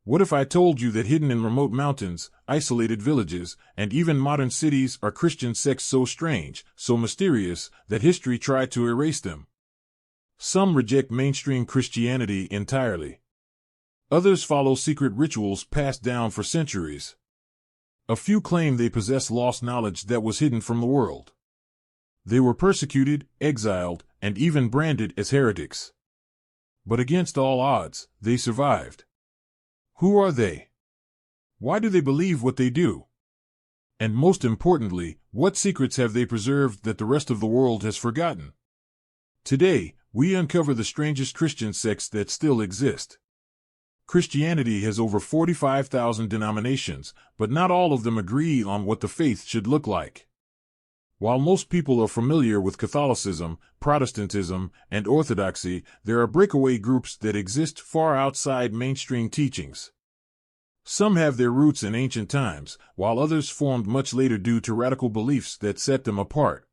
What if I told you that hidden in remote mountains, isolated villages, and even modern cities are Christian sects so strange, so mysterious, that history tried to erase them? Some reject mainstream Christianity entirely. Others follow secret rituals passed down for centuries. A few claim they possess lost knowledge that was hidden from the world. They were persecuted, exiled, and even branded as heretics. But against all odds, they survived. Who are they? Why do they believe what they do? And most importantly, what secrets have they preserved that the rest of the world has forgotten? Today, we uncover the strangest Christian sects that still exist. Christianity has over 45,000 denominations, but not all of them agree on what the faith should look like. While most people are familiar with Catholicism, Protestantism, and Orthodoxy, there are breakaway groups that exist far outside mainstream teachings. Some have their roots in ancient times, while others formed much later due to radical beliefs that set them apart.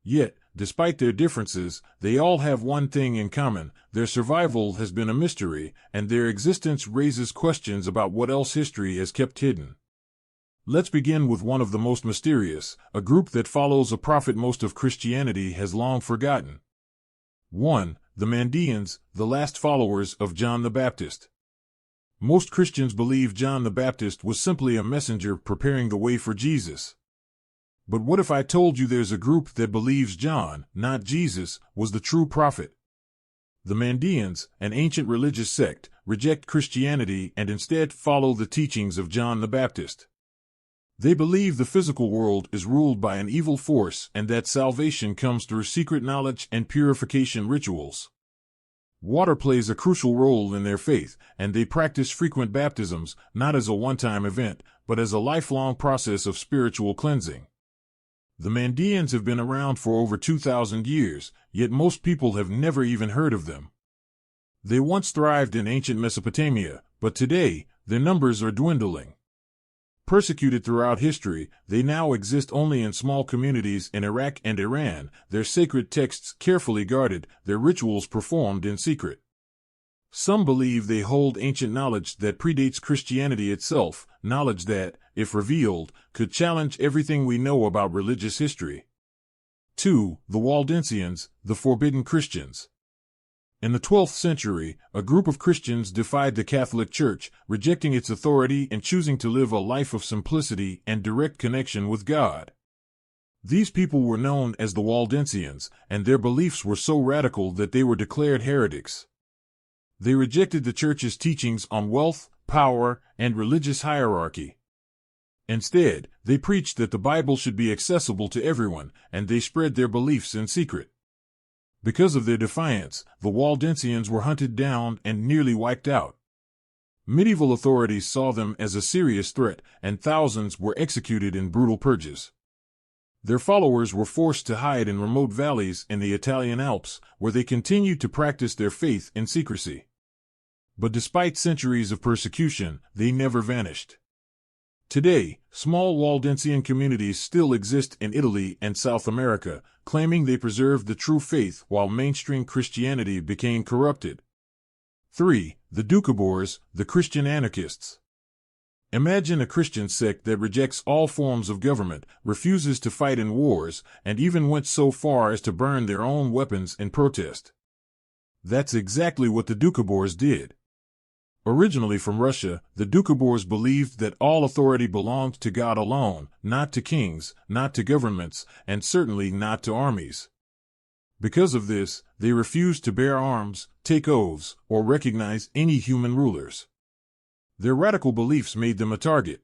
Yet, despite their differences, they all have one thing in common: their survival has been a mystery, and their existence raises questions about what else history has kept hidden. Let's begin with one of the most mysterious, a group that follows a prophet most of Christianity has long forgotten. 1. The Mandaeans, the last followers of John the Baptist. Most Christians believe John the Baptist was simply a messenger preparing the way for Jesus. But what if I told you there's a group that believes John, not Jesus, was the true prophet? The Mandaeans, an ancient religious sect, reject Christianity and instead follow the teachings of John the Baptist. They believe the physical world is ruled by an evil force and that salvation comes through secret knowledge and purification rituals. Water plays a crucial role in their faith, and they practice frequent baptisms, not as a one-time event, but as a lifelong process of spiritual cleansing. The Mandaeans have been around for over 2,000 years, yet most people have never even heard of them. They once thrived in ancient Mesopotamia, but today, their numbers are dwindling. Persecuted throughout history, they now exist only in small communities in Iraq and Iran, their sacred texts carefully guarded, their rituals performed in secret. Some believe they hold ancient knowledge that predates Christianity itself, knowledge that, if revealed, could challenge everything we know about religious history. 2. The Waldensians, the forbidden Christians. In the 12th century, a group of Christians defied the Catholic Church, rejecting its authority and choosing to live a life of simplicity and direct connection with God. These people were known as the Waldensians, and their beliefs were so radical that they were declared heretics. They rejected the Church's teachings on wealth, power, and religious hierarchy. Instead, they preached that the Bible should be accessible to everyone, and they spread their beliefs in secret. Because of their defiance, the Waldensians were hunted down and nearly wiped out. Medieval authorities saw them as a serious threat, and thousands were executed in brutal purges. Their followers were forced to hide in remote valleys in the Italian Alps, where they continued to practice their faith in secrecy. But despite centuries of persecution, they never vanished. Today, small Waldensian communities still exist in Italy and South America, claiming they preserved the true faith while mainstream Christianity became corrupted. 3. The Doukhobors, the Christian anarchists. Imagine a Christian sect that rejects all forms of government, refuses to fight in wars, and even went so far as to burn their own weapons in protest. That's exactly what the Doukhobors did. Originally from Russia, the Doukhobors believed that all authority belonged to God alone, not to kings, not to governments, and certainly not to armies. Because of this, they refused to bear arms, take oaths, or recognize any human rulers. Their radical beliefs made them a target.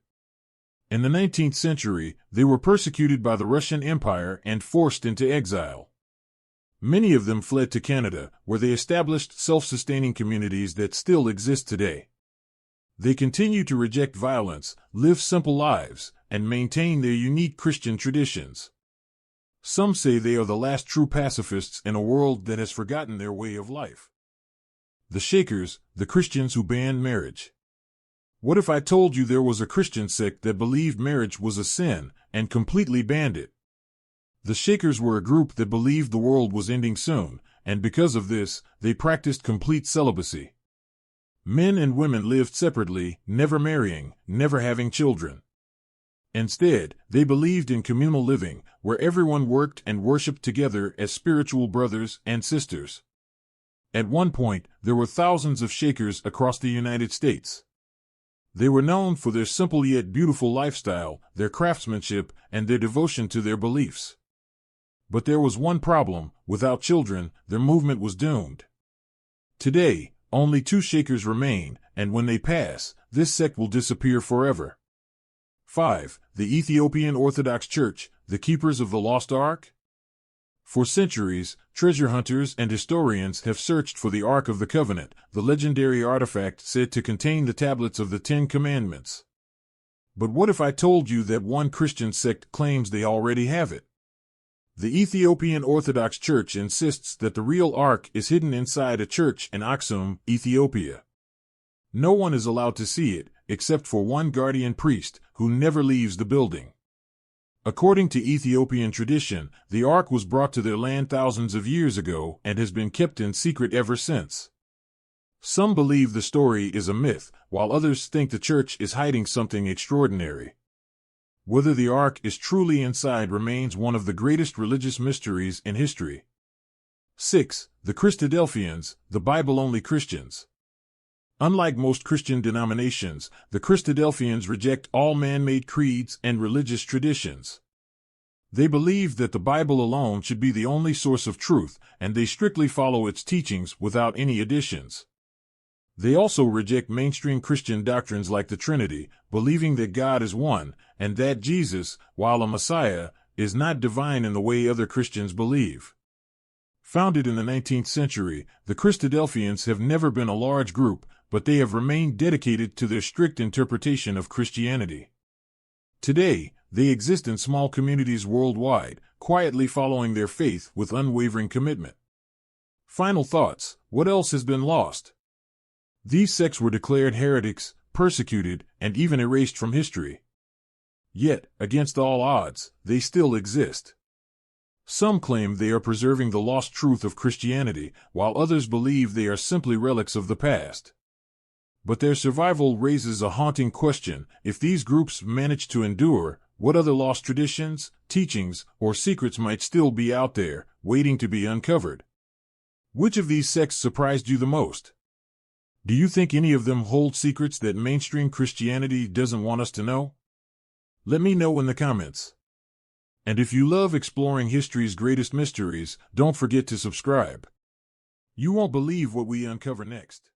In the 19th century, they were persecuted by the Russian Empire and forced into exile. Many of them fled to Canada, where they established self-sustaining communities that still exist today. They continue to reject violence, live simple lives, and maintain their unique Christian traditions. Some say they are the last true pacifists in a world that has forgotten their way of life. The Shakers, the Christians who banned marriage. What if I told you there was a Christian sect that believed marriage was a sin and completely banned it? The Shakers were a group that believed the world was ending soon, and because of this, they practiced complete celibacy. Men and women lived separately, never marrying, never having children. Instead, they believed in communal living, where everyone worked and worshipped together as spiritual brothers and sisters. At one point, there were thousands of Shakers across the United States. They were known for their simple yet beautiful lifestyle, their craftsmanship, and their devotion to their beliefs. But there was one problem: without children, their movement was doomed. Today, only 2 Shakers remain, and when they pass, this sect will disappear forever. 5. The Ethiopian Orthodox Church, the keepers of the lost Ark? For centuries, treasure hunters and historians have searched for the Ark of the Covenant, the legendary artifact said to contain the tablets of the 10 Commandments. But what if I told you that one Christian sect claims they already have it? The Ethiopian Orthodox Church insists that the real Ark is hidden inside a church in Aksum, Ethiopia. No one is allowed to see it, except for one guardian priest, who never leaves the building. According to Ethiopian tradition, the Ark was brought to their land thousands of years ago and has been kept in secret ever since. Some believe the story is a myth, while others think the church is hiding something extraordinary. Whether the Ark is truly inside remains one of the greatest religious mysteries in history. 6. The Christadelphians, the Bible-only Christians. Unlike most Christian denominations, the Christadelphians reject all man-made creeds and religious traditions. They believe that the Bible alone should be the only source of truth, and they strictly follow its teachings without any additions. They also reject mainstream Christian doctrines like the Trinity, believing that God is one, and that Jesus, while a Messiah, is not divine in the way other Christians believe. Founded in the 19th century, the Christadelphians have never been a large group, but they have remained dedicated to their strict interpretation of Christianity. Today, they exist in small communities worldwide, quietly following their faith with unwavering commitment. Final thoughts: what else has been lost? These sects were declared heretics, persecuted, and even erased from history. Yet, against all odds, they still exist. Some claim they are preserving the lost truth of Christianity, while others believe they are simply relics of the past. But their survival raises a haunting question: if these groups manage to endure, what other lost traditions, teachings, or secrets might still be out there, waiting to be uncovered? Which of these sects surprised you the most? Do you think any of them hold secrets that mainstream Christianity doesn't want us to know? Let me know in the comments. And if you love exploring history's greatest mysteries, don't forget to subscribe. You won't believe what we uncover next.